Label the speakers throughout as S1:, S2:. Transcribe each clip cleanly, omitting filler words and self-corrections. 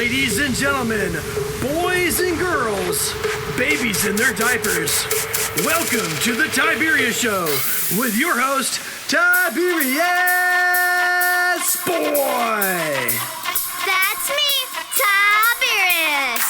S1: Ladies and gentlemen, boys and girls, babies in their diapers, welcome to the Tiberius Show with your host, Tiberius Boy.
S2: That's me, Tiberius.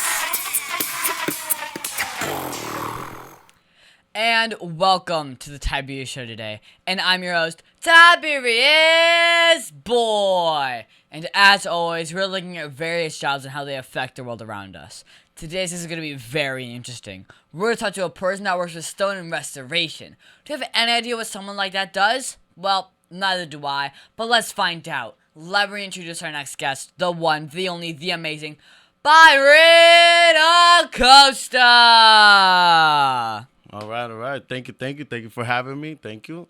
S3: And welcome to the Tiberius Show today. And I'm your host, Tiberius Boy. And as always, we're looking at various jobs and how they affect the world around us. Today's is going to be very interesting. We're going to talk to a person that works with stone and restoration. Do you have any idea what someone like that does? Well, neither do I, but let's find out. Let me introduce our next guest, the one, the only, the amazing, Bayron Acosta!
S4: All right. Thank you for having me. Thank you.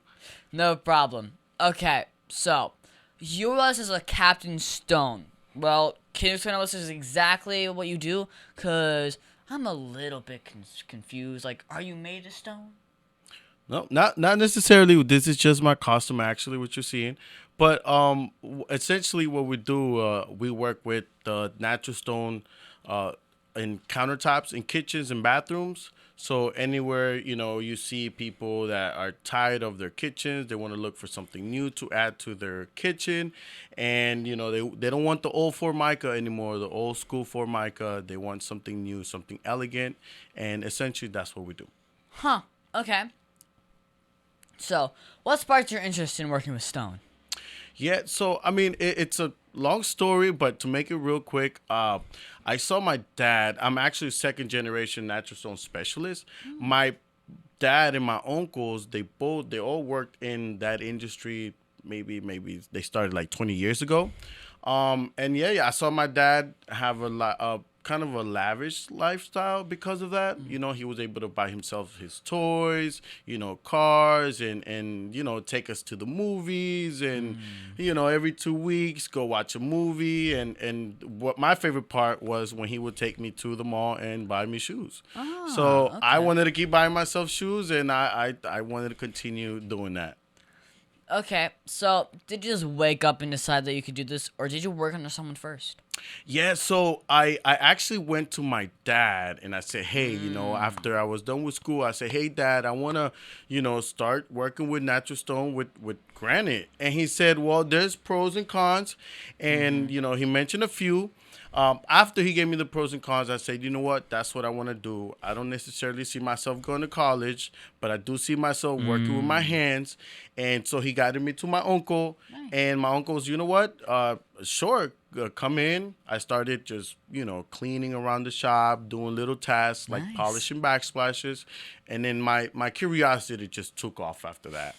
S3: No problem. Okay, so, you realize as a Captain Stone. Well, can you explain to us exactly what you do? Because I'm a little bit confused. Like, are you made of stone?
S4: No, not necessarily. This is just my costume, actually, what you're seeing. But essentially what we do, we work with natural stone in countertops in kitchens and bathrooms. So anywhere, you see people that are tired of their kitchens, they want to look for something new to add to their kitchen. And, they don't want the old Formica anymore, the old school Formica. They want something new, something elegant. And essentially that's what we do.
S3: Huh, okay. So, what sparked your interest in working with stone?
S4: Yeah, so, it's a long story, but to make it real quick, I saw my dad. I'm actually a second generation natural stone specialist. My dad and my uncles, they all worked in that industry. Maybe they started like 20 years ago. And yeah, I saw my dad have kind of a lavish lifestyle because of that. He was able to buy himself his toys, cars, and take us to the movies, and every 2 weeks go watch a movie. And what my favorite part was when he would take me to the mall and buy me shoes. So
S3: okay.
S4: I wanted to keep buying myself shoes, and I wanted to continue doing that.
S3: Okay, so did you just wake up and decide that you could do this, or did you work under someone first?
S4: Yeah, so I actually went to my dad and I said, hey, after I was done with school, I said, hey, Dad, I want to, start working with natural stone with granite. And he said, well, there's pros and cons. And, he mentioned a few. After he gave me the pros and cons, I said, you know what? That's what I want to do. I don't necessarily see myself going to college, but I do see myself working with my hands. And so he guided me to my uncle.
S3: Nice.
S4: And my uncle was, you know what? Sure, come in. I started just, cleaning around the shop, doing little tasks like
S3: Nice.
S4: polishing backsplashes. And then my curiosity just took off after that.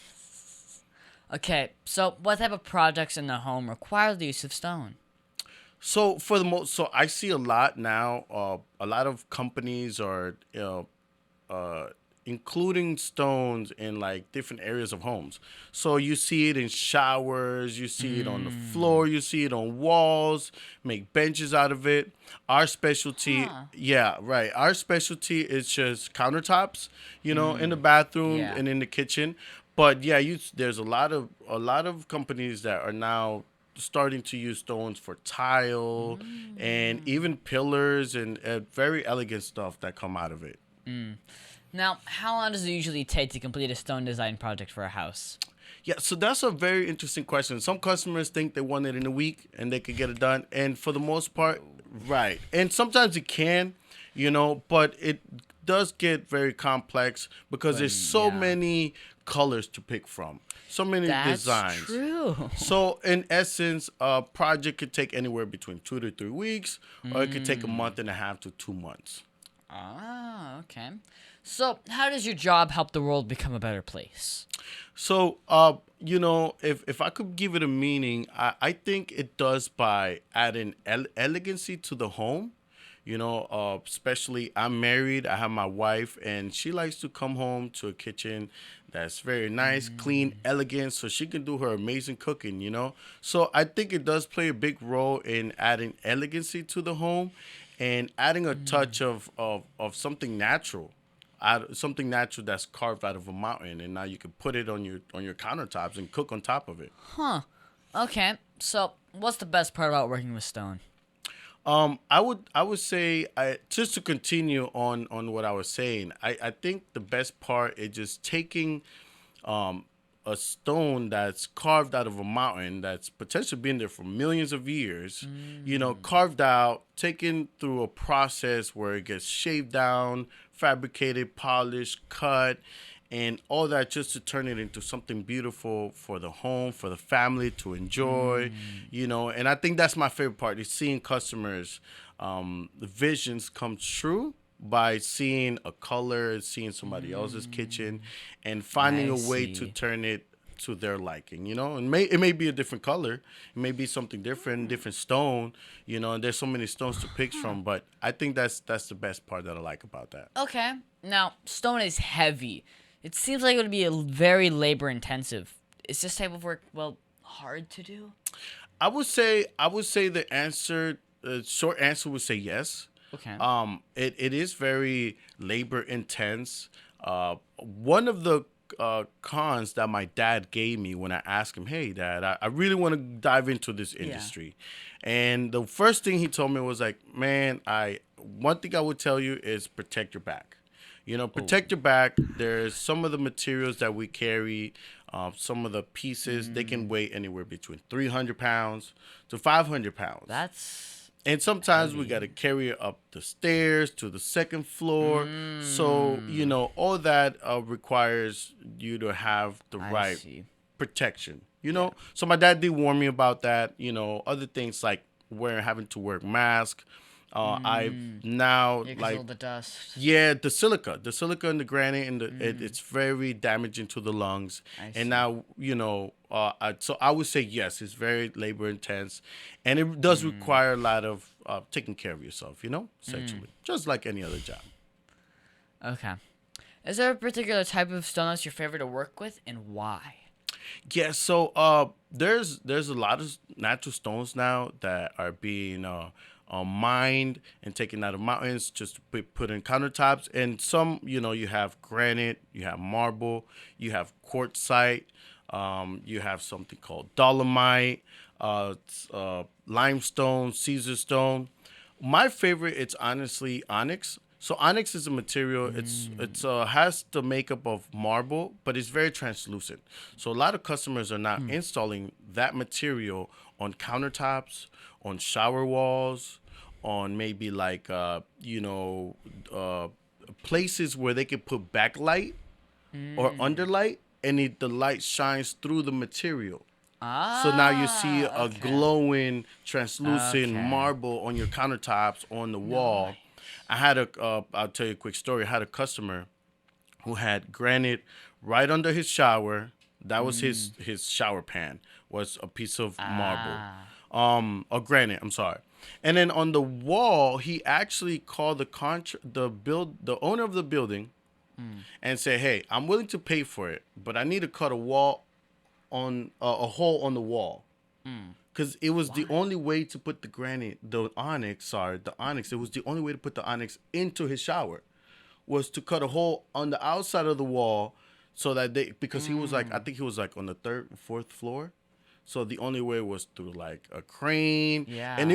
S3: Okay, so what type of projects in the home require the use of stone?
S4: So so I see a lot now. A lot of companies are, including stones in like different areas of homes. So you see it in showers, you see it on the floor, you see it on walls. Make benches out of it. Our specialty, yeah, right. Our specialty is just countertops, in the bathroom
S3: Yeah.
S4: and in the kitchen. But yeah, there's a lot of companies that are now starting to use stones for tile and even pillars and very elegant stuff that come out of it.
S3: Now, how long does it usually take to complete a stone design project for a house?
S4: Yeah, so that's a very interesting question. Some customers think they want it in a week and they could get it done. And for the most part, right. And sometimes it can, but it does get very complex because there's so many colors to pick from. So many designs.
S3: That's true.
S4: So in essence, a project could take anywhere between 2 to 3 weeks, or it could take a month and a half to 2 months.
S3: Ah, okay. So, how does your job help the world become a better place?
S4: So, if I could give it a meaning, I think it does by adding elegancy to the home. Especially I'm married, I have my wife, and she likes to come home to a kitchen that's very nice, clean, elegant, so she can do her amazing cooking, So I think it does play a big role in adding elegancy to the home and adding a touch of something natural. Something natural that's carved out of a mountain, and now you can put it on your countertops and cook on top of it.
S3: Huh. Okay. So, what's the best part about working with stone?
S4: I would say just to continue on what I was saying. I think the best part is just taking a stone that's carved out of a mountain that's potentially been there for millions of years, carved out, taken through a process where it gets shaved down, fabricated, polished, cut, and all that just to turn it into something beautiful for the home, for the family to enjoy, and I think that's my favorite part is seeing customers, the visions come true by seeing a color, seeing somebody else's kitchen, and finding a way to turn it to their liking. And it may be a different color, it may be something different stone, and there's so many stones to pick from. But I think that's the best part that I like about that.
S3: Okay. Now, stone is heavy. It seems like it would be very labor intensive. Is this type of work hard to do?
S4: I would say the short answer would say yes.
S3: Okay.
S4: It is very labor intense. One of the cons that my dad gave me when I asked him, "Hey, Dad, I really want to dive into this industry," and the first thing he told me was like, "Man, one thing I would tell you is protect your back. Protect your back. There's some of the materials that we carry." Some of the pieces, they can weigh anywhere between 300 pounds to 500 pounds. And sometimes we got to carry it up the stairs to the second floor. So, all that requires you to have the right protection, So my dad did warn me about that, other things like having to wear mask. I've now
S3: all the dust.
S4: Yeah, the silica and the granite and it's very damaging to the lungs. And now so I would say yes, it's very labor intense, and it does require a lot of taking care of yourself. Essentially, just like any other job.
S3: Okay, is there a particular type of stone that's your favorite to work with, and why?
S4: Yeah, so there's a lot of natural stones now that are being mined and taken out of mountains just to be put in countertops. And some, you have granite, you have marble, you have quartzite, you have something called dolomite, limestone, Caesar stone. My favorite, it's honestly onyx. So onyx is a material. It's has the makeup of marble, but it's very translucent. So a lot of customers are now installing that material on countertops, on shower walls, on maybe like places where they can put backlight or underlight, and the light shines through the material. So now you see a glowing, translucent marble on your countertops, on the wall. I had I'll tell you a quick story. I had a customer who had granite right under his shower. That was his shower pan, was a piece of marble. Or granite, I'm sorry. And then on the wall, he actually called the owner of the building and said, "Hey, I'm willing to pay for it, but I need to cut a hole on the wall." Because it was the only way to put the onyx. It was the only way to put the onyx into his shower, was to cut a hole on the outside of the wall, so that because he was like, I think he was like on the third, fourth floor. So the only way was through like a crane. Yeah. And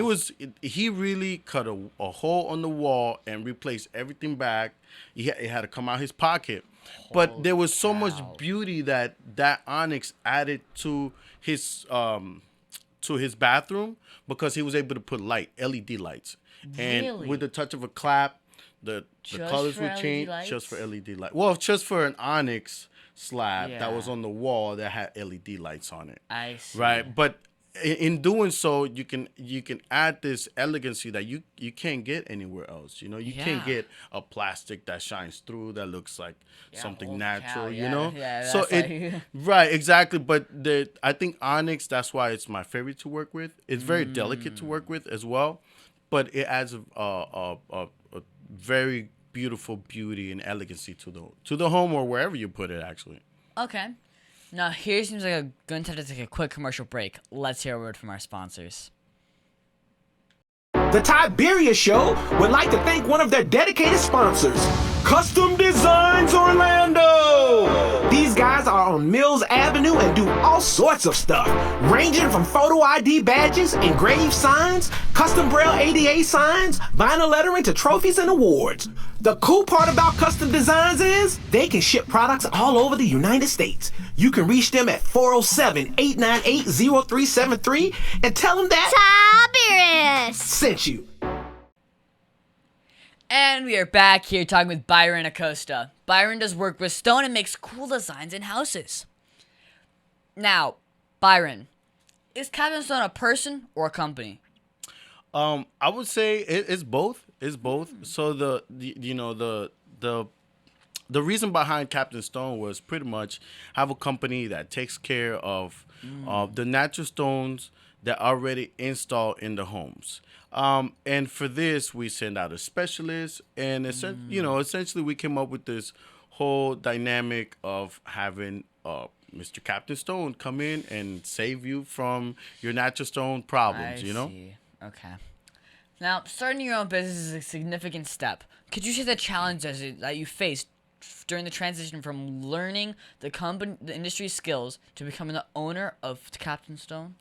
S4: he really cut a hole on the wall and replaced everything back. It had to come out his pocket. But there was so much beauty that onyx added to his bathroom, because he was able to put LED lights. And with the touch of a clap, the colors would change just for LED light. Well, just for an onyx slab that was on the wall that had LED lights on it.
S3: I see.
S4: Right, but in doing so, you can add this elegancy that you can't get anywhere else. You can't get a plastic that shines through that looks like something natural. So right, exactly. But I think onyx, that's why it's my favorite to work with. It's very delicate to work with as well, but it adds a very beautiful beauty and elegancy to the home, or wherever you put it, actually.
S3: Okay. Now, here seems like a good time to take a quick commercial break. Let's hear a word from our sponsors.
S5: The Tiberius Show would like to thank one of their dedicated sponsors, Custom Designs Orlando. These guys are on Mills Avenue and do all sorts of stuff, ranging from photo ID badges, engraved signs, custom braille ADA signs, vinyl lettering to trophies and awards. The cool part about Custom Designs is they can ship products all over the United States. You can reach them at 407-898-0373 and tell them that
S2: Tiberius
S5: sent you.
S3: And we are back here talking with Bayron Acosta. Bayron does work with stone and makes cool designs in houses. Now, Bayron, is Captain Stone a person or a company?
S4: I would say it's both. It's both. So the reason behind Captain Stone was pretty much have a company that takes care of the natural stones that are already installed in the homes. And for this, we send out a specialist, and essentially we came up with this whole dynamic of having Mr. Captain Stone come in and save you from your natural stone problems.
S3: I see. Okay. Now, starting your own business is a significant step. Could you share the challenges that you faced during the transition from learning the industry skills to becoming the owner of Captain Stone?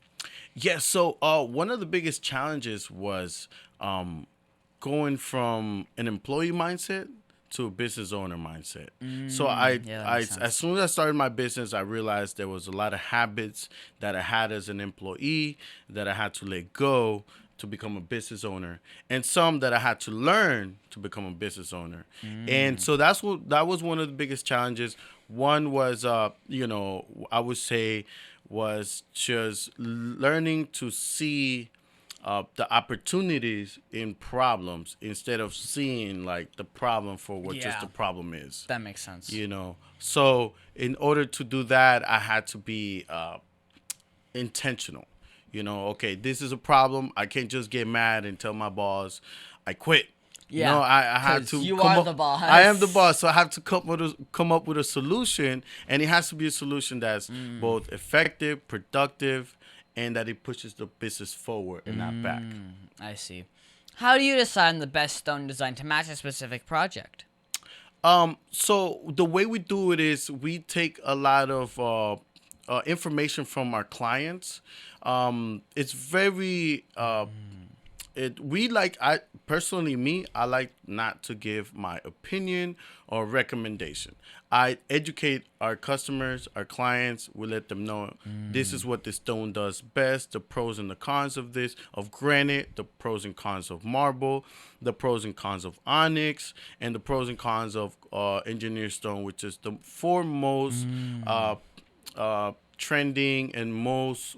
S4: Yeah, so one of the biggest challenges was going from an employee mindset to a business owner mindset. So as soon as I started my business, I realized there was a lot of habits that I had as an employee that I had to let go to become a business owner, and some that I had to learn to become a business owner. And so that was one of the biggest challenges. One was I would say was just learning to see the opportunities in problems instead of seeing like the problem for what just the problem is.
S3: That makes sense.
S4: So in order to do that, I had to be intentional. Okay, this is a problem. I can't just get mad and tell my boss I quit.
S3: Yeah,
S4: I had to.
S3: You are the boss.
S4: I am the boss, so I have to come up with a solution, and it has to be a solution that's both effective, productive, and that it pushes the business forward and not back.
S3: I see. How do you decide on the best stone design to match a specific project?
S4: So the way we do it is we take a lot of information from our clients. It's very I like not to give my opinion or recommendation. I educate our customers, our clients. We let them know this is what this stone does best, the pros and the cons of this, of granite, the pros and cons of marble, the pros and cons of onyx, and the pros and cons of engineered stone, which is the foremost trending and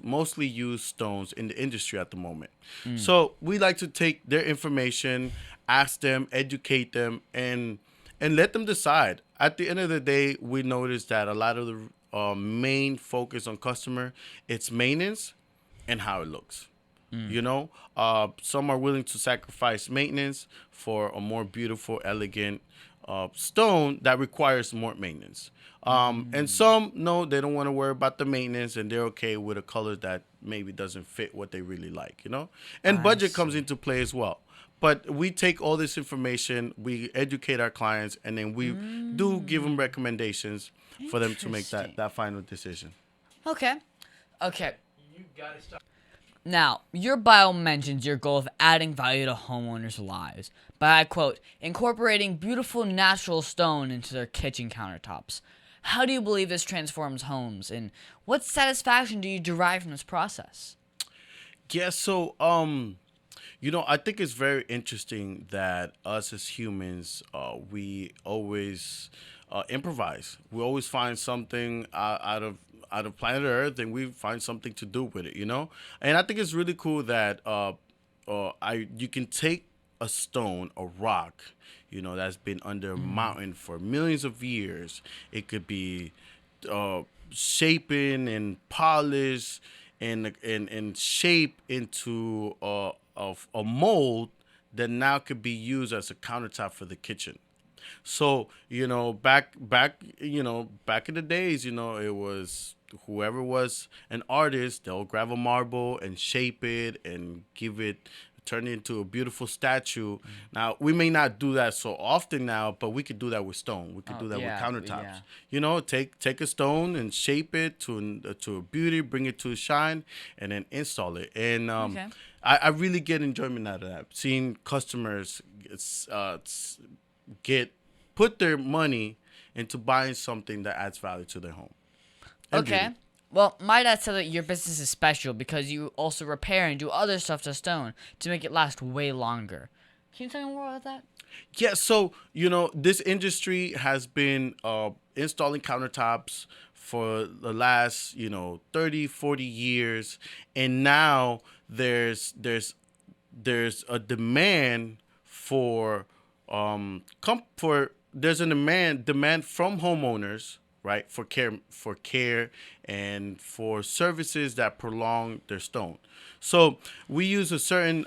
S4: mostly used stones in the industry at the moment. So we like to take their information, ask them, educate them, and let them decide. At the end of the day, we notice that a lot of the main focus on customer, it's maintenance and how it looks. Some are willing to sacrifice maintenance for a more beautiful, elegant stone that requires more maintenance. And some, no, they don't want to worry about the maintenance, and they're okay with a color that maybe doesn't fit what they really like, And budget comes into play as well. But we take all this information, we educate our clients, and then we do give them recommendations for them to make that final decision.
S3: Okay. You gotta stop. Now, your bio mentions your goal of adding value to homeowners' lives by, I quote, incorporating beautiful natural stone into their kitchen countertops. How do you believe this transforms homes, and what satisfaction do you derive from this process?
S4: Yeah, so, I think it's very interesting that us as humans, we always improvise. We always find something out of planet Earth, and we find something to do with it, And I think it's really cool that you can take a stone, a rock, that's been under a mountain for millions of years. It could be shapen and polished and shaped into a mold that now could be used as a countertop for the kitchen. So, back in the days, it was whoever was an artist, they'll grab a marble and shape it and give it turn it into a beautiful statue. Now, we may not do that so often now, but we could do that with stone. We could do that with countertops. Take a stone and shape it to a beauty, bring it to a shine, and then install it. And I really get enjoyment out of that. Seeing customers put their money into buying something that adds value to their home. And
S3: Okay.
S4: beauty.
S3: Well, my dad said that your business is special because you also repair and do other stuff to stone to make it last way longer. Can you tell me more about that?
S4: Yeah, so, this industry has been installing countertops for the last, 30, 40 years. And now there's a demand for there's a demand from homeowners, right, for care and for services that prolong their stone. So we use a certain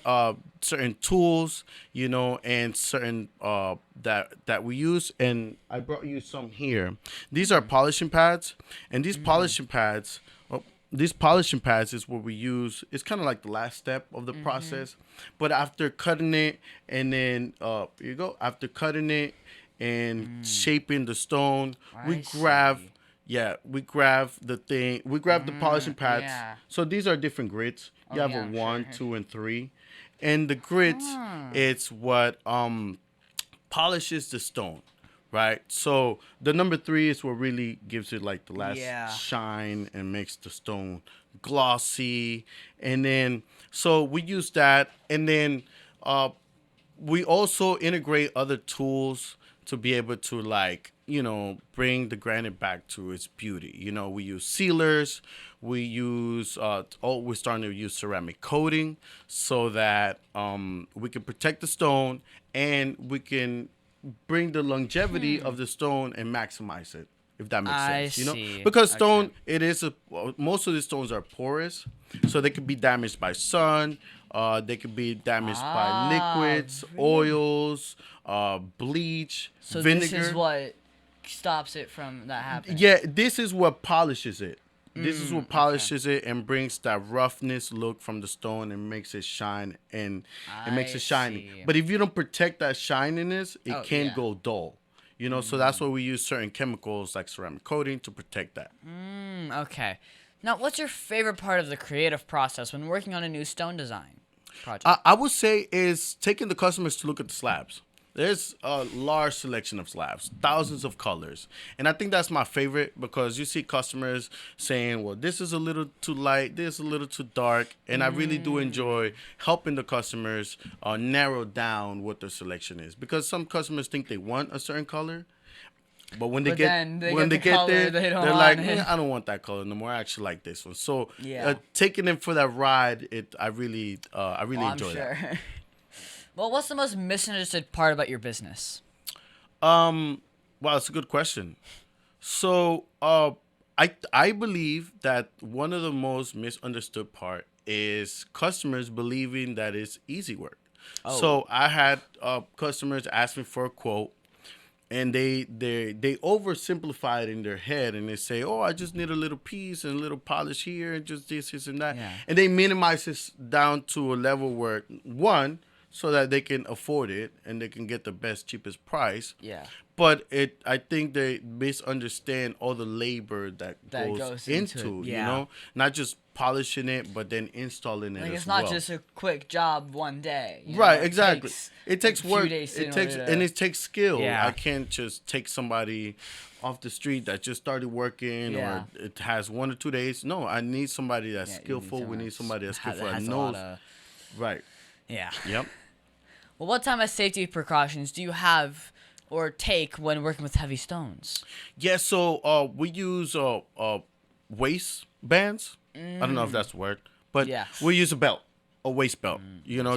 S4: tools, and certain that we use, and I brought you some here. These are polishing pads, and these polishing pads. These polishing pads is what we use. It's kind of like the last step of the process. But after cutting it, and then here you go. After cutting it and shaping the stone, we grab the thing. We grab the polishing pads.
S3: Yeah.
S4: So these are different grits. You have a
S3: I'm
S4: 1,
S3: sure.
S4: 2, and 3, and the grits, it's what polishes the stone. Right, so the number 3 is what really gives it like the last shine and makes the stone glossy. And then, so we use that, and then we also integrate other tools to be able to bring the granite back to its beauty. We use sealers. We use we're starting to use ceramic coating so that we can protect the stone and we can bring the longevity of the stone and maximize it, if that makes sense.
S3: I see.
S4: Because stone,
S3: Okay.
S4: most of the stones are porous, so they could be damaged by sun. They could be damaged by liquids, oils, bleach,
S3: So
S4: vinegar.
S3: this is what stops it from that happening.
S4: Yeah, this is what polishes it. This is what polishes it and brings that roughness look from the stone and makes it shine, and it makes it shiny.
S3: see.
S4: But if you don't protect that shininess, it can
S3: yeah.
S4: go dull. So that's why we use certain chemicals like ceramic coating to protect that.
S3: Okay. Now, what's your favorite part of the creative process when working on a new stone design project?
S4: I would say is taking the customers to look at the slabs. There's a large selection of slabs, thousands of colors. And I think that's my favorite because you see customers saying, well, this is a little too light, this is a little too dark. And I really do enjoy helping the customers narrow down what their selection is. Because some customers think they want a certain color. But when they
S3: But
S4: get
S3: then they
S4: when
S3: get
S4: they
S3: the
S4: get
S3: color,
S4: there,
S3: they don't
S4: they're like,
S3: want it.
S4: I don't want that color no more. I actually like this one. So
S3: Yeah.
S4: taking them for that ride, I really
S3: I'm
S4: enjoy
S3: sure.
S4: that.
S3: Well, what's the most misunderstood part about your business?
S4: Wow, that's a good question. So, I believe that one of the most misunderstood part is customers believing that it's easy work. So I had customers ask me for a quote, and they oversimplify it in their head, and they say, "Oh, I just need a little piece and a little polish here, and just this and that,"
S3: Yeah.
S4: and they minimize this down to a level where so that they can afford it and they can get the best, cheapest price.
S3: Yeah.
S4: But I think they misunderstand all the labor that goes into
S3: it, yeah.
S4: not just polishing it, but then installing it
S3: Like,
S4: as
S3: it's not
S4: well.
S3: just a quick job one day.
S4: Right, exactly. It takes
S3: a few
S4: work.
S3: days
S4: It
S3: in
S4: takes
S3: order to-
S4: and it takes skill.
S3: Yeah.
S4: I can't just take somebody off the street that just started working
S3: Yeah.
S4: or it has 1 or 2 days. No, I need somebody that's
S3: Yeah, you need
S4: skillful. We
S3: someone
S4: need somebody that's
S3: that
S4: skillful
S3: has
S4: that
S3: a lot
S4: knows.
S3: of-
S4: Right.
S3: Yeah.
S4: Yep.
S3: Well, what type of safety precautions do you have or take when working with heavy stones?
S4: Yeah, so we use waist bands. I don't know if that's the word, but
S3: Yeah.
S4: we use a waist belt,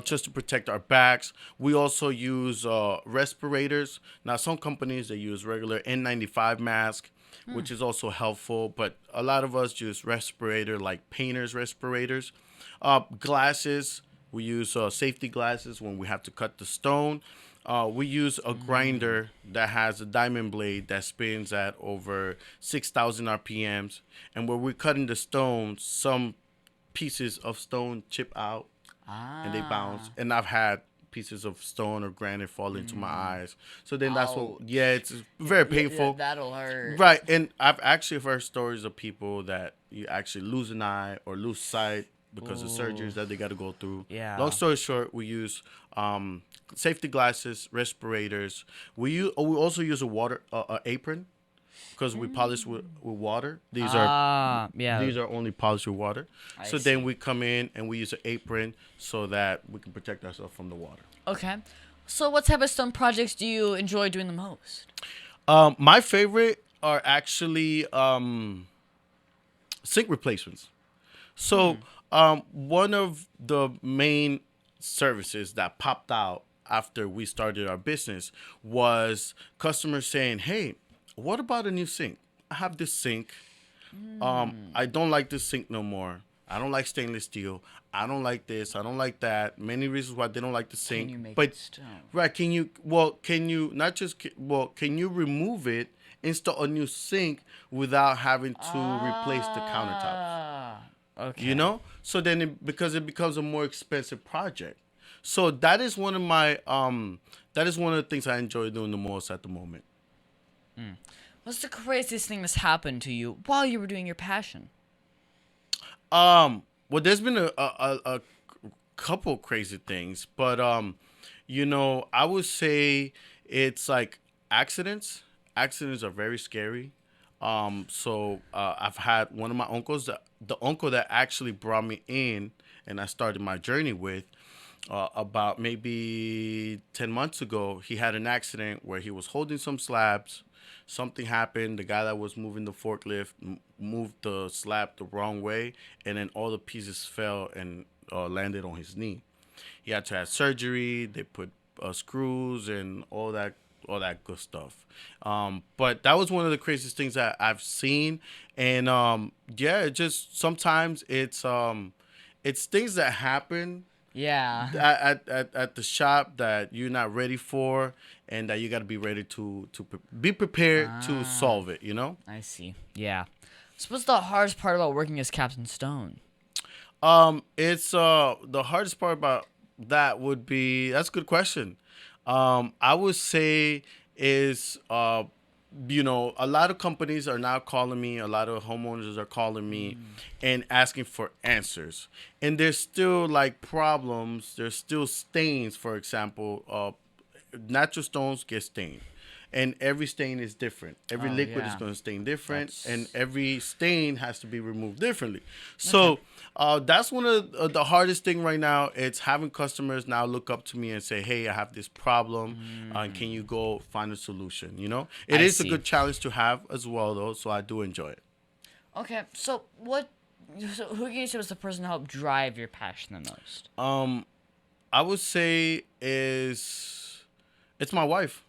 S4: just to protect our backs. We also use respirators. Now, some companies, they use regular N95 mask, which is also helpful, but a lot of us use respirator, like painters respirators. Glasses, we use safety glasses when we have to cut the stone. We use a grinder that has a diamond blade that spins at over 6,000 RPMs. And where we're cutting the stone, some pieces of stone chip out. and they bounce. And I've had pieces of stone or granite fall into my eyes. So then that's what, it's very painful.
S3: That'll hurt.
S4: Right, and I've actually heard stories of people that you actually lose an eye or lose sight because of surgeries that they got to go through.
S3: Yeah.
S4: Long story short, we use safety glasses, respirators. We also use a apron because we polish with water. These are only polished with water. So then we come in and we use an apron so that we can protect ourselves from the water.
S3: Okay. So what type of stone projects do you enjoy doing the most?
S4: My favorite are actually sink replacements. So one of the main services that popped out after we started our business was customers saying, "Hey, what about a new sink? I have this sink. I don't like this sink no more. I don't like stainless steel. I don't like this. I don't like that." Many reasons why they don't like the sink.
S3: Can you make
S4: but
S3: it stone?
S4: right, can you remove it, install a new sink without having to replace the countertops?
S3: Okay.
S4: You know? So then because it becomes a more expensive project. So that is one of my that is one of the things I enjoy doing the most at the moment.
S3: What's the craziest thing that's happened to you while you were doing your passion?
S4: Well, there's been a couple crazy things, but I would say it's like accidents. Accidents are very scary. So I've had one of my uncles, the uncle that actually brought me in and I started my journey with, about maybe 10 months ago, he had an accident where he was holding some slabs. Something happened. The guy that was moving the forklift moved the slab the wrong way, and then all the pieces fell and landed on his knee. He had to have surgery. They put screws and all that good stuff. But that was one of the craziest things that I've seen. And it just sometimes it's things that happen at the shop that you're not ready for, and that you got to be ready to be prepared to solve it,
S3: I see. Yeah. So what's the hardest part about working as Captain Stone?
S4: It's the hardest part about that would be, that's a good question. I would say is a lot of companies are now calling me, a lot of homeowners are calling me and asking for answers. And there's still like problems, there's still stains, for example. Natural stones get stained. And every stain is different. Every liquid is going to stain different, and every stain has to be removed differently. So that's one of the hardest thing right now. It's having customers now look up to me and say, "Hey, I have this problem. Can you go find a solution?" It is a good challenge to have as well, though. So I do enjoy it.
S3: Okay, so who can you say was the person to help drive your passion the most?
S4: I would say it's my wife.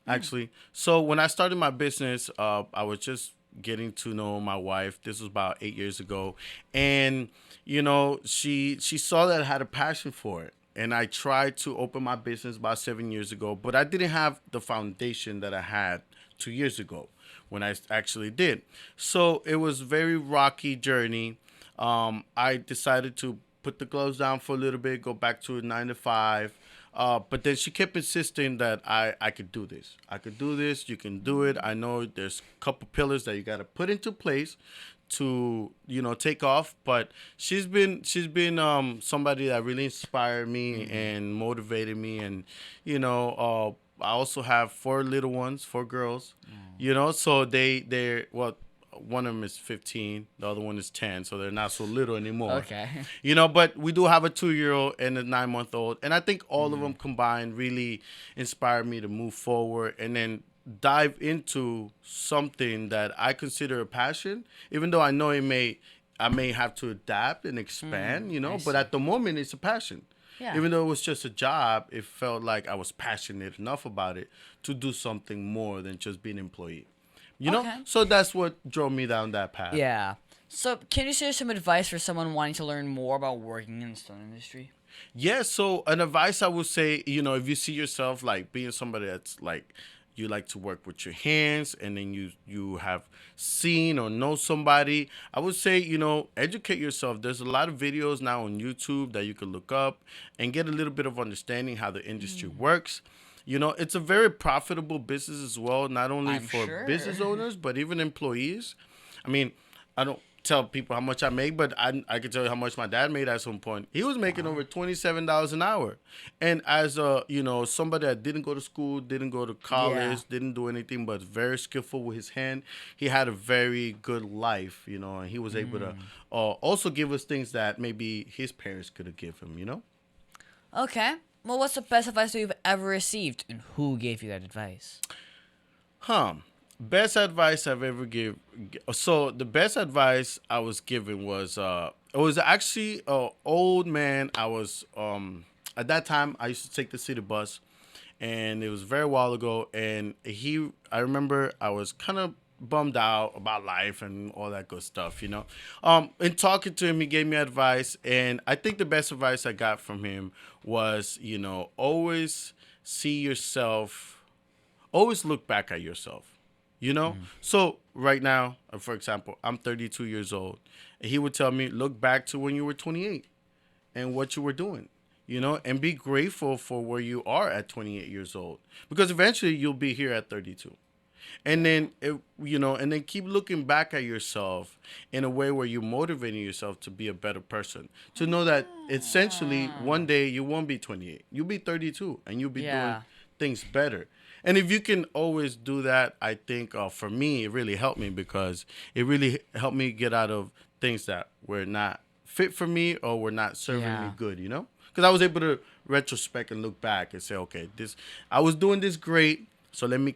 S4: Actually, so when I started my business, I was just getting to know my wife. This was about 8 years ago, and she saw that I had a passion for it, and I tried to open my business about 7 years ago, but I didn't have the foundation that I had 2 years ago when I actually did. So it was a very rocky journey. I decided to put the gloves down for a little bit, go back to a 9 to 5. But then she kept insisting that I could do this. I could do this. You can do it. I know there's a couple pillars that you got to put into place to, take off. But she's been somebody that really inspired me and motivated me. And, I also have 4 little ones, 4 girls, so they're one of them is 15, the other one is 10, so they're not so little anymore.
S3: Okay.
S4: But we do have a 2-year-old and a 9-month-old, and I think all of them combined really inspired me to move forward and then dive into something that I consider a passion, even though I know I may have to adapt and expand, but at the moment it's a passion. Yeah. Even though it was just a job, it felt like I was passionate enough about it to do something more than just being an employee. So that's what drove me down that path.
S3: Yeah. So can you share some advice for someone wanting to learn more about working in the stone industry?
S4: Yeah. So an advice I would say, if you see yourself like being somebody that's like, you like to work with your hands, and then you have seen or know somebody, I would say, educate yourself. There's a lot of videos now on YouTube that you can look up and get a little bit of understanding how the industry works. It's a very profitable business as well, not only
S3: I'm
S4: for
S3: sure.
S4: business owners, but even employees. I mean, I don't tell people how much I make, but I can tell you how much my dad made at some point. He was making over $27 an hour. And as somebody that didn't go to school, didn't go to college, didn't do anything, but very skillful with his hand, he had a very good life, and he was able to also give us things that maybe his parents could have given him.
S3: Okay. Well, what's the best advice that you've ever received, and who gave you that advice?
S4: Best advice I've ever give. So the best advice I was given was it was actually an old man. I was at that time I used to take the city bus, and it was very while ago. And I remember I was kind of bummed out about life and all that good stuff, In talking to him, he gave me advice, and I think the best advice I got from him was, always see yourself, always look back at yourself. So right now, for example, I'm 32 years old, and he would tell me, look back to when you were 28 and what you were doing, and be grateful for where you are at 28 years old, because eventually you'll be here at 32. And then, and then keep looking back at yourself in a way where you're motivating yourself to be a better person, to know that essentially one day you won't be 28, you'll be 32, and you'll be doing things better. And if you can always do that, I think for me, it really helped me, because it really helped me get out of things that were not fit for me or were not serving me good, Because I was able to retrospect and look back and say, okay, I was doing this great, so let me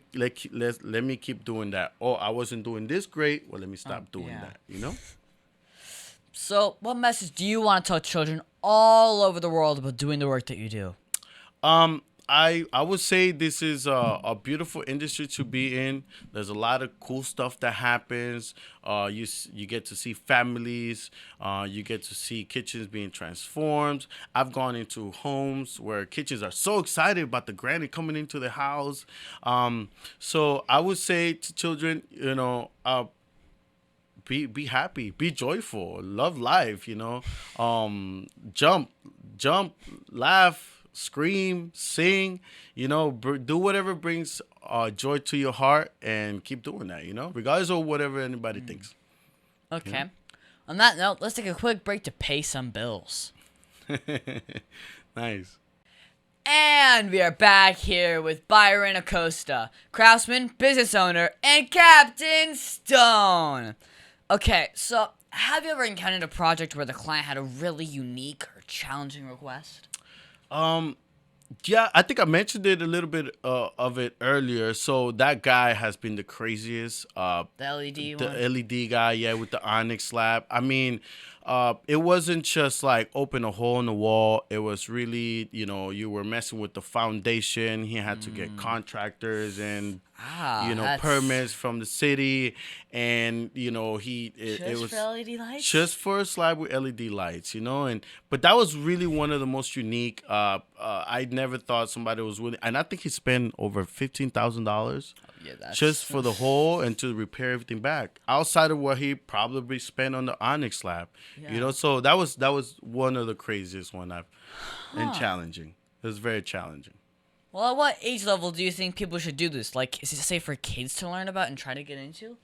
S4: keep doing that. Or I wasn't doing this great, well, let me stop doing that,
S3: So, what message do you want to tell children all over the world about doing the work that you do?
S4: I would say this is a beautiful industry to be in. There's a lot of cool stuff that happens. You get to see families. You get to see kitchens being transformed. I've gone into homes where kitchens are so excited about the granny coming into the house. So I would say to children, be happy, be joyful, love life. Jump, laugh, scream, sing, do whatever brings joy to your heart, and keep doing that, regardless of whatever anybody thinks.
S3: Okay. On that note, let's take a quick break to pay some bills.
S4: Nice.
S3: And we are back here with Bayron Acosta, craftsman, business owner, and Captain Stone. Okay, so have you ever encountered a project where the client had a really unique or challenging request?
S4: Yeah, I think I mentioned it a little bit of it earlier. So that guy has been the craziest.
S3: The LED one?
S4: The LED guy, yeah, with the onyx slab. I mean, it wasn't just like open a hole in the wall. It was really, you were messing with the foundation. He had to get contractors and permits from the city, and it was
S3: for LED lights?
S4: just for a slab with LED lights, but that was really one of the most unique. I never thought somebody was willing, and I think he spent over $15,000 just for the hole and to repair everything back, outside of what he probably spent on the onyx slab. So that was one of the craziest one and challenging. It was very challenging.
S3: Well, at what age level do you think people should do this? Like, is it safe for kids to learn about and try to get into?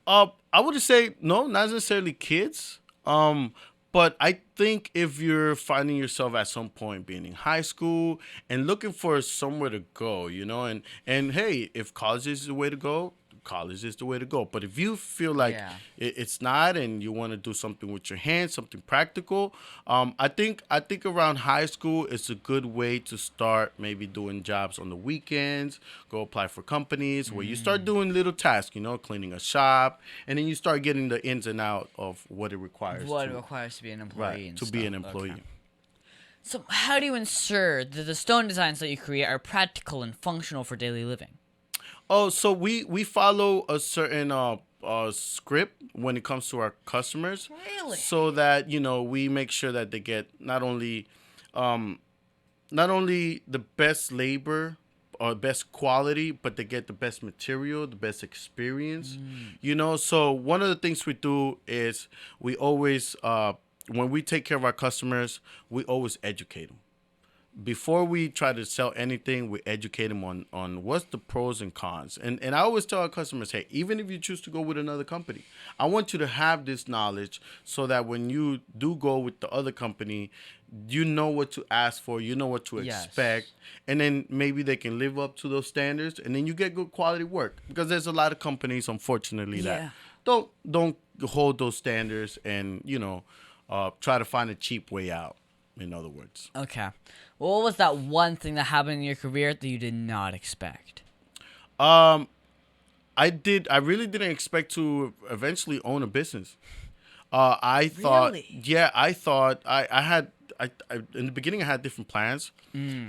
S4: I would say no, not necessarily kids. But I think if you're finding yourself at some point being in high school and looking for somewhere to go, and hey, if college is the way to go, college is the way to go. But if you feel like it's not, and you want to do something with your hands, something practical, I think around high school it's a good way to start maybe doing jobs on the weekends. Go apply for companies where you start doing little tasks, cleaning a shop, and then you start getting the ins and out of what it requires.
S3: What it requires to be an employee.
S4: Right, to be an employee.
S3: Okay. So how do you ensure that the stone designs that you create are practical and functional for daily living?
S4: Oh, so we follow a certain script when it comes to our customers.
S3: Really?
S4: So that we make sure that they get not only the best labor, best quality, but they get the best material, the best experience. You know, so one of the things we do is we always, when we take care of our customers, we always educate them. Before we try to sell anything, we educate them on what's the pros and cons. And I always tell our customers, hey, even if you choose to go with another company, I want you to have this knowledge so that when you do go with the other company, you know what to ask for, you know what to expect, and then maybe they can live up to those standards, and then you get good quality work. Because there's a lot of companies, unfortunately, that don't hold those standards and, try to find a cheap way out, in other words.
S3: Okay. Well, what was that one thing that happened in your career that you did not expect?
S4: I really didn't expect to eventually own a business. I thought,
S3: Really?
S4: yeah, I thought I had, in the beginning I had different plans,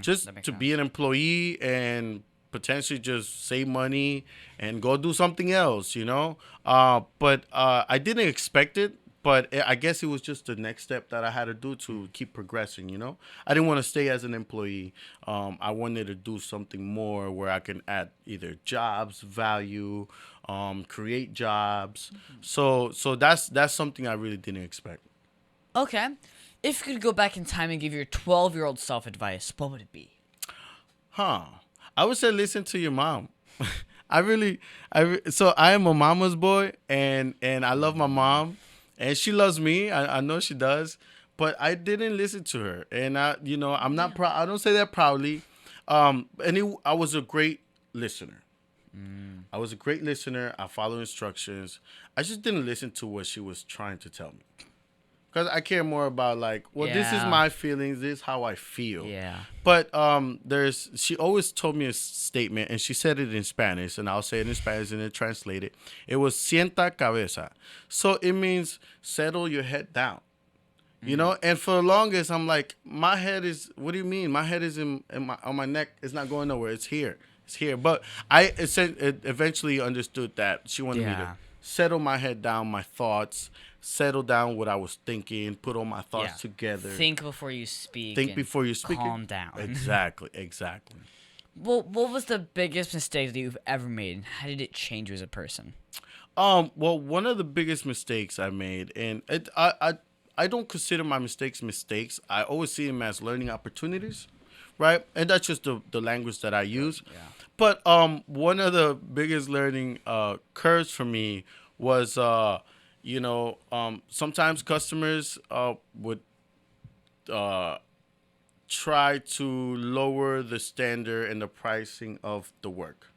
S4: just
S3: makes
S4: to
S3: sense.
S4: be an employee and potentially just save money and go do something else, But I didn't expect it. But I guess it was just the next step that I had to do to keep progressing, I didn't want to stay as an employee. I wanted to do something more where I can add either jobs, value, create jobs. So that's something I really didn't expect.
S3: Okay. If you could go back in time and give your 12-year-old self advice, what would it be?
S4: I would say listen to your mom. So I am a mama's boy, and I love my mom. And she loves me. I know she does, but I didn't listen to her. And I'm not proud. I don't say that proudly. I was a great listener. I was a great listener. I followed instructions. I just didn't listen to what she was trying to tell me. Because I care more about this is my feelings. This is how I feel.
S3: Yeah.
S4: But she always told me a statement, and she said it in Spanish, and I'll say it in Spanish and then translate it. It was sienta cabeza. So it means settle your head down. And for the longest, I'm like, my head is, what do you mean? My head is on my neck. It's not going nowhere. It's here. It's here. But I eventually understood that she wanted me to settle my head down, my thoughts, settle down what I was thinking, put all my thoughts together.
S3: Think before you speak.
S4: Think before you speak.
S3: Calm down.
S4: Exactly.
S3: Well, what was the biggest mistake that you've ever made, and how did it change you as a person?
S4: Well, one of the biggest mistakes I made, and I don't consider my mistakes. I always see them as learning opportunities, right? And that's just the language that I use. Yeah. But one of the biggest learning curves for me was sometimes customers would try to lower the standard and the pricing of the work.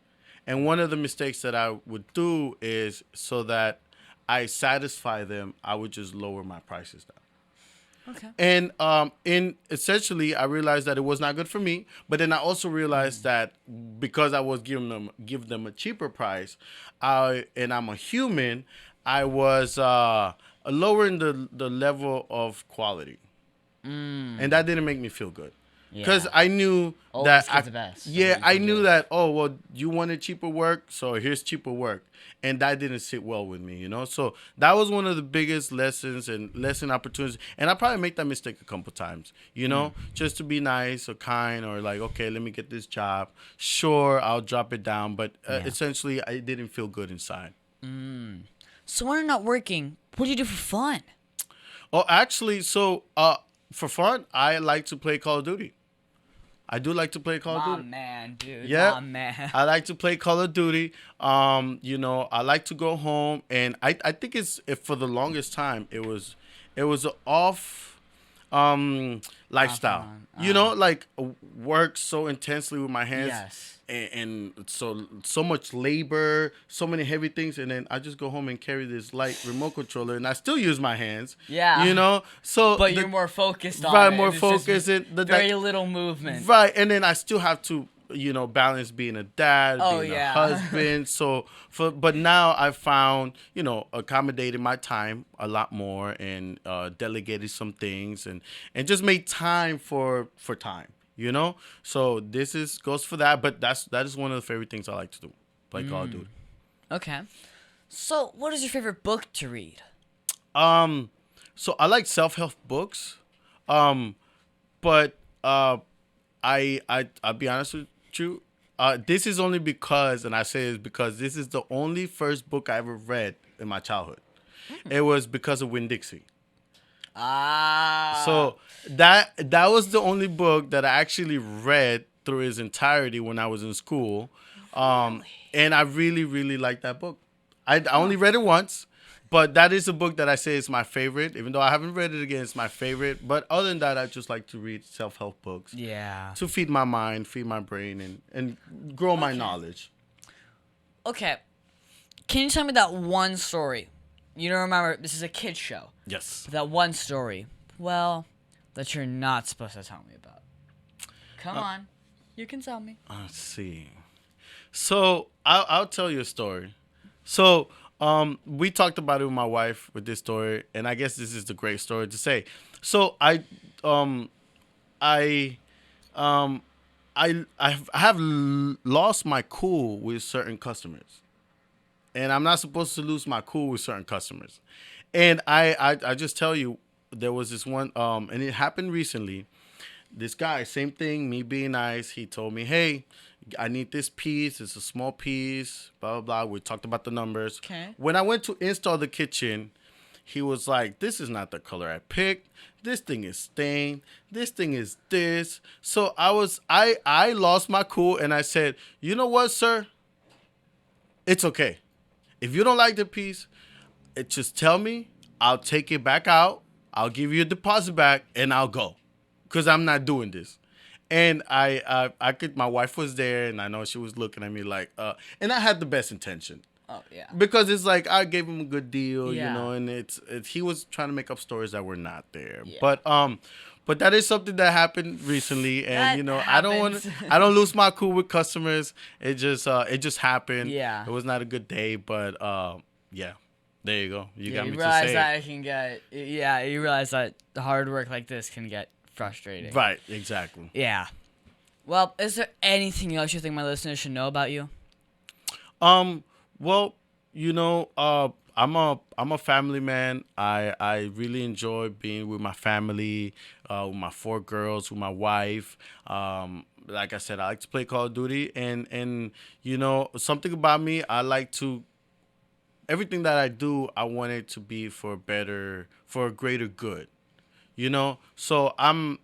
S4: And one of the mistakes that I would do is, so that I satisfy them, I would just lower my prices down.
S3: Okay.
S4: And essentially, I realized that it was not good for me. But then I also realized that because I was give them a cheaper price, and I'm a human, I was lowering the level of quality, and that didn't make me feel good. Because I knew
S3: Always
S4: that
S3: the best.
S4: I knew that, you wanted cheaper work, so here's cheaper work, and that didn't sit well with me, So that was one of the biggest lessons and lesson opportunities, and I probably make that mistake a couple times, just to be nice or kind, or like, okay, let me get this job. Sure, I'll drop it down, but essentially, I didn't feel good inside.
S3: So when you're not working, what do you do for fun?
S4: Oh, actually, so for fun, I like to play Call of Duty. I do like to play Call of Duty.
S3: Man, dude.
S4: Yeah,
S3: Man.
S4: I like to play Call of Duty. I like to go home, and I think for the longest time it was an off lifestyle. Like work so intensely with my hands.
S3: Yes.
S4: And so much labor, so many heavy things, and then I just go home and carry this light remote controller, and I still use my hands.
S3: Yeah.
S4: So
S3: but you're more focused on
S4: right,
S3: it.
S4: more
S3: It's just
S4: focused.
S3: very little movement.
S4: Right, and then I still have to, balance being a dad, being a husband. But now I've found, accommodated my time a lot more, and delegated some things, and just made time for time. So goes for that, but that is one of the favorite things I like to do, play Call of Duty. Okay.
S3: So what is your favorite book to read?
S4: So I like self-help books, but I'll be honest with you, This is only because, and I say it's because this is the only first book I ever read in my childhood. It was because of Winn-Dixie. So that was the only book that I actually read through its entirety when I was in school. And I really, really liked that book. I only read it once, but that is a book that I say is my favorite. Even though I haven't read it again, it's my favorite. But other than that, I just like to read self-help books.
S3: Yeah.
S4: To feed my mind, feed my brain, and grow my knowledge.
S3: Okay. Can you tell me that one story? You don't remember, this is a kid's show.
S4: Yes.
S3: But that one story, well, that you're not supposed to tell me about. Come on. You can tell me.
S4: Let's see. So I'll tell you a story. So we talked about it with my wife with this story, and I guess this is the great story to say. So I have lost my cool with certain customers, and I'm not supposed to lose my cool with certain customers. And I just tell you, there was this one, and it happened recently. This guy, same thing, me being nice, he told me, hey, I need this piece. It's a small piece, blah, blah, blah. We talked about the numbers.
S3: Okay.
S4: When I went to install the kitchen, he was like, this is not the color I picked. This thing is stained. This thing is this. So I lost my cool, and I said, you know what, sir? It's okay. If you don't like the piece, just tell me. I'll take it back out. I'll give you a deposit back, and I'll go. Because I'm not doing this. And I could, my wife was there, and I know she was looking at me like, and I had the best intention.
S3: Oh, yeah.
S4: Because it's like, I gave him a good deal,
S3: Yeah.
S4: you know, and it's he was trying to make up stories that were not there.
S3: Yeah.
S4: But that is something that happened recently, and
S3: That
S4: you know,
S3: happens.
S4: I don't lose my cool with customers. It just happened.
S3: Yeah.
S4: It was not a good day, but yeah. There you go. You got me to
S3: realize
S4: say
S3: that
S4: it.
S3: it can get, you realize that the hard work like this can get frustrating.
S4: Right, exactly.
S3: Yeah. Well, is there anything else you think my listeners should know about you?
S4: Well, you know, I'm a family man. I really enjoy being with my family, with my 4 girls, with my wife. Like I said, I like to play Call of Duty, and you know, something about me, I like to. Everything that I do, I want it to be for a greater good. You know, so I'm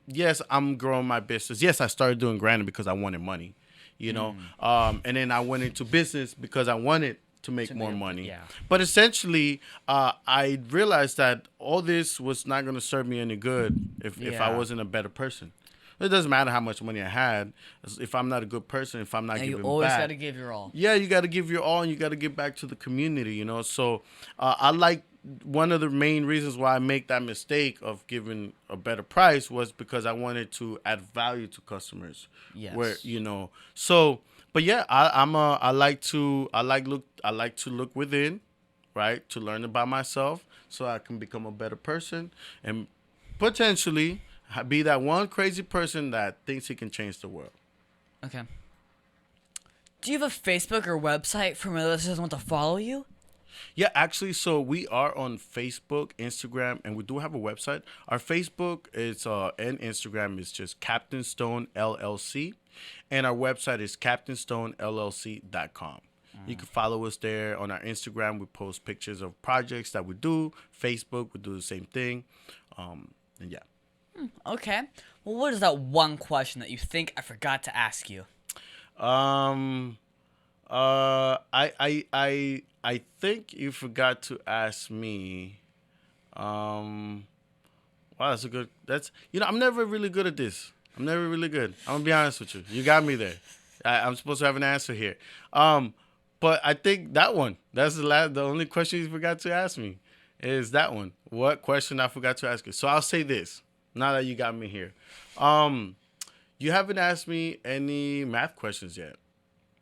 S4: growing my business. Yes, I started doing grinding because I wanted money, you know, and then I went into business because I wanted to make more money.
S3: yeah.
S4: But essentially, I realized that all this was not going to serve me any good if I
S3: Yeah.
S4: wasn't a better person. It doesn't matter how much money I had. If I'm not a good person, if I'm not
S3: And
S4: giving
S3: you always
S4: back.
S3: got to give your all.
S4: Yeah, you got to give your all, and you got to give back to the community, you know. So I like one of the main reasons why I make that mistake of giving a better price was because I wanted to add value to customers.
S3: Yes.
S4: Where, you know, so, but yeah, I like to look within, right, to learn about myself so I can become a better person and potentially be that one crazy person that thinks he can change the world.
S3: Okay. Do you have a Facebook or website for my listeners who want to follow you?
S4: Yeah, actually, so we are on Facebook, Instagram, and we do have a website. Our Facebook is and Instagram is just Captain Stone LLC, and our website is captainstonellc.com. You can follow us there. On our Instagram, we post pictures of projects that we do. Facebook, we do the same thing. And yeah.
S3: Okay. Well, what is that one question that you think I forgot to ask you?
S4: I think you forgot to ask me. Wow, I'm never really good at this. I'm never really good. I'm gonna be honest with you. You got me there. I'm supposed to have an answer here. But I think that one. That's the only question you forgot to ask me is that one. What question I forgot to ask you? So I'll say this. Now that you got me here, you haven't asked me any math questions yet,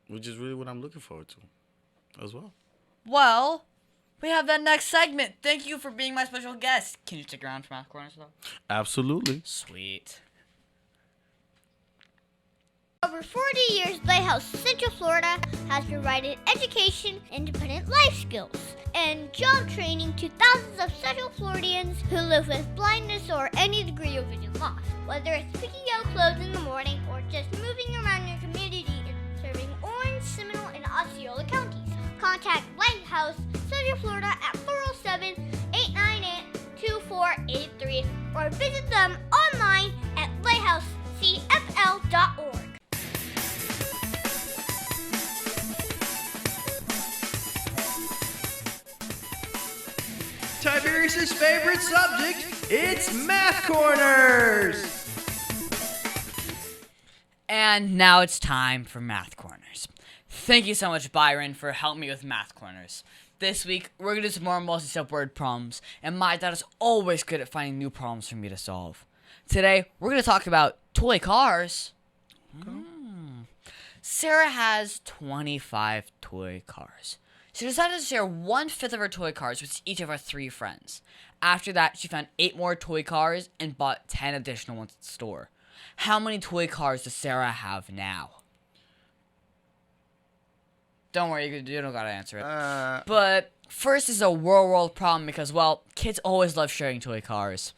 S4: which is really what I'm looking forward to, as well.
S3: Well, we have that next segment. Thank you for being my special guest. Can you stick around for Math Corners, though?
S4: Absolutely.
S3: Sweet.
S2: Over 40 years, Lighthouse Central Florida has provided education, independent life skills, and job training to thousands of Central Floridians who live with blindness or any degree of vision loss. Whether it's picking out clothes in the morning or just moving around your community and serving contact Lighthouse Central Florida at 407-898-2483 or visit them online at lighthousecfl.org.
S1: Tiberius' favorite subject, it's Math Corners!
S3: And now it's time for Math Corners. Thank you so much, Byron, for helping me with Math Corners. This week, we're going to do some more multi-step word problems, and my dad is always good at finding new problems for me to solve. Today, we're going to talk about toy cars. Sarah has 25 toy cars. She decided to share 1/5 of her toy cars with each of her 3 friends. After that, she found 8 more toy cars and bought 10 additional ones at the store. How many toy cars does Sarah have now? Don't worry, you don't gotta answer it. But first is a world problem because, well, kids always love sharing toy cars.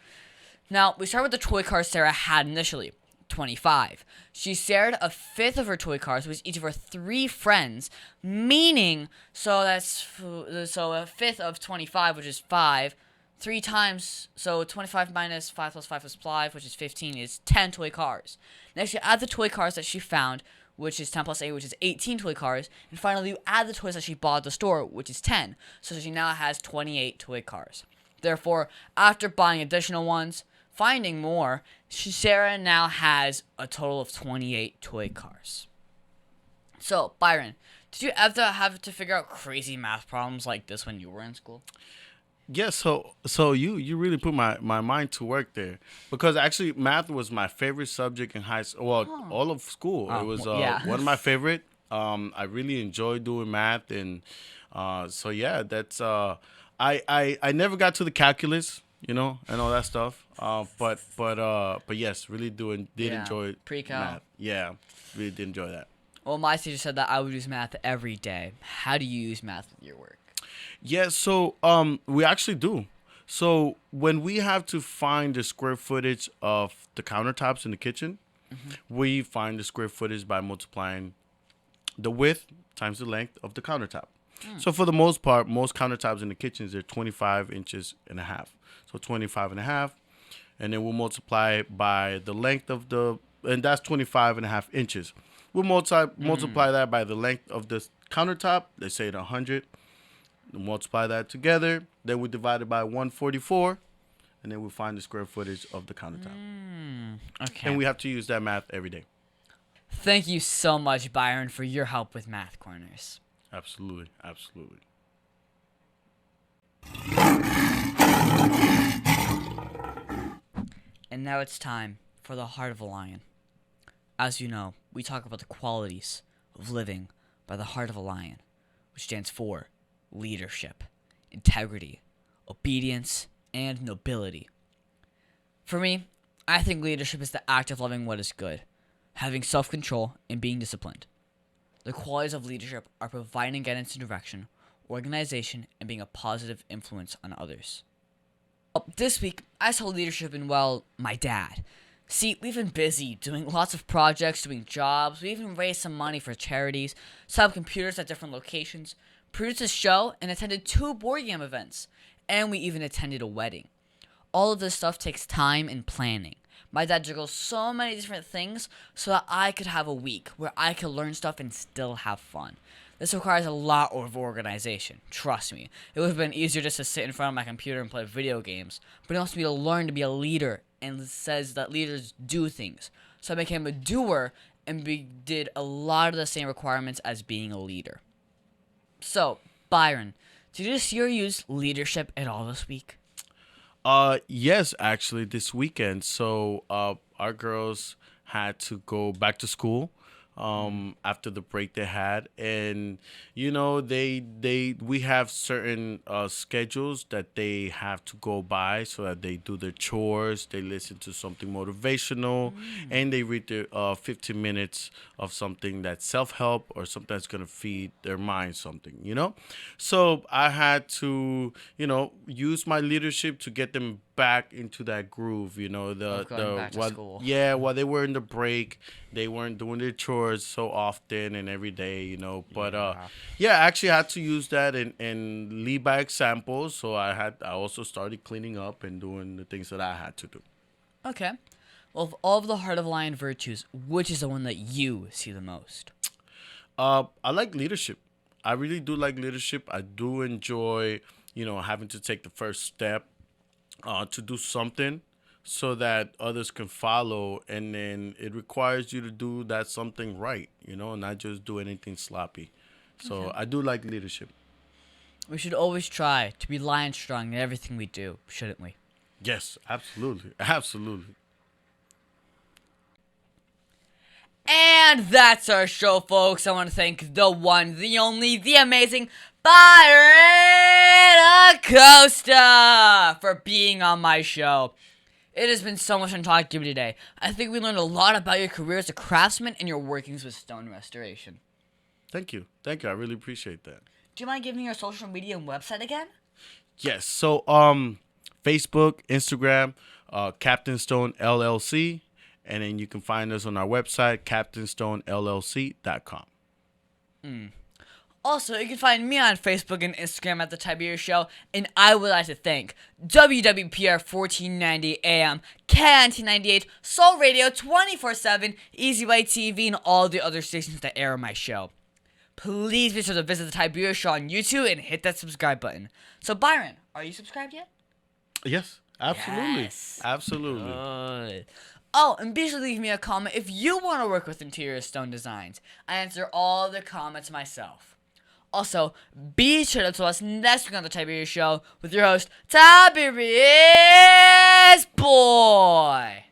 S3: Now, we start with the toy cars Sarah had initially. 25. She shared 1/5 of her toy cars with each of her 3 friends, meaning, so 1/5 of 25, which is 5, 3 times, so 25 minus 5 plus 5 plus 5, which is 15, is 10 toy cars. Next, you add the toy cars that she found, which is 10 plus 8, which is 18 toy cars, and finally, you add the toys that she bought at the store, which is 10, so she now has 28 toy cars. Therefore, after buying additional ones, finding more, Sarah now has a total of 28 toy cars. So, Byron, did you ever have to figure out crazy math problems like this when you were in school?
S4: Yes, so you really put my mind to work there, because actually math was my favorite subject in high school. Well, all of school. It was one of my favorite. I really enjoyed doing math, and so yeah, that's I never got to the calculus, and all that stuff. But yes, really did enjoy
S3: Pre-cal.
S4: math. Yeah, really did enjoy that.
S3: Well, my teacher said that I would use math every day. How do you use math with your work?
S4: Yeah, so we actually do. So when we have to find the square footage of the countertops in the kitchen, we find the square footage by multiplying the width times the length of the countertop. So for the most part, most countertops in the kitchens, they're 25 inches and a half. So 25 and a half, and then we'll multiply by the length of and that's 25 and a half inches. We'll multiply that by the length of the countertop. Let's say it 100. Multiply that together, then we divide it by 144, and then we find the square footage of the countertop.
S3: Okay.
S4: And we have to use that math every day.
S3: Thank you so much, Byron, for your help with Math Corners.
S4: Absolutely, absolutely.
S3: And now it's time for the heart of a lion. As you know, we talk about the qualities of living by the heart of a lion, which stands for leadership, integrity, obedience, and nobility. For me, I think leadership is the act of loving what is good, having self-control, and being disciplined. The qualities of leadership are providing guidance and direction, organization, and being a positive influence on others. This week, I saw leadership in, my dad. See, we've been busy doing lots of projects, doing jobs. We even raised some money for charities, set up computers at different locations, produced a show, and attended 2 board game events. And we even attended a wedding. All of this stuff takes time and planning. My dad juggles so many different things so that I could have a week where I could learn stuff and still have fun. This requires a lot of organization, trust me. It would have been easier just to sit in front of my computer and play video games, but it wants me to learn to be a leader, and it says that leaders do things. So I became a doer and did a lot of the same requirements as being a leader. So, Byron, did you see or use leadership at all this week?
S4: Yes, actually, this weekend. So, our girls had to go back to school after the break they had, and we have certain schedules that they have to go by so that they do their chores, they listen to something motivational, and they read their 15 minutes of something that's self-help or something that's going to feed their mind something. So I had to use my leadership to get them back into that groove,
S3: back to school.
S4: Yeah, while they were in the break, they weren't doing their chores. hours so often and every day, you know. But yeah, I actually had to use that and lead by example. So I also started cleaning up and doing the things that I had to do.
S3: Okay. Well, of all of the Heart of Lion virtues, which is the one that you see the most?
S4: I like leadership. I really do like leadership. I do enjoy, having to take the first step to do something so that others can follow. And then it requires you to do that something right, not just do anything sloppy. So I do like leadership.
S3: We should always try to be lion strong in everything we do, shouldn't we?
S4: Yes, absolutely. Absolutely.
S3: And that's our show, folks. I want to thank the one, the only, the amazing Bayron Acosta for being on my show. It has been so much fun talking to you today. I think we learned a lot about your career as a craftsman and your workings with stone restoration.
S4: Thank you. Thank you. I really appreciate that.
S3: Do you mind giving me your social media and website again?
S4: Yes. So, Facebook, Instagram, Captain Stone LLC. And then you can find us on our website, captainstonellc.com.
S3: Also, you can find me on Facebook and Instagram at The Tiberius Show. And I would like to thank WWPR 1490 AM, K1998, Soul Radio 24/7, Easy Way TV, and all the other stations that air my show. Please be sure to visit The Tiberius Show on YouTube and hit that subscribe button. So, Bayron, are you subscribed yet?
S4: Yes, absolutely.
S3: Yes.
S4: Absolutely.
S3: Good. Oh, and be sure to leave me a comment if you want to work with interior stone designs. I answer all the comments myself. Also, be sure to tell us next week on The Tiberius Show with your host, Tiberius Boy.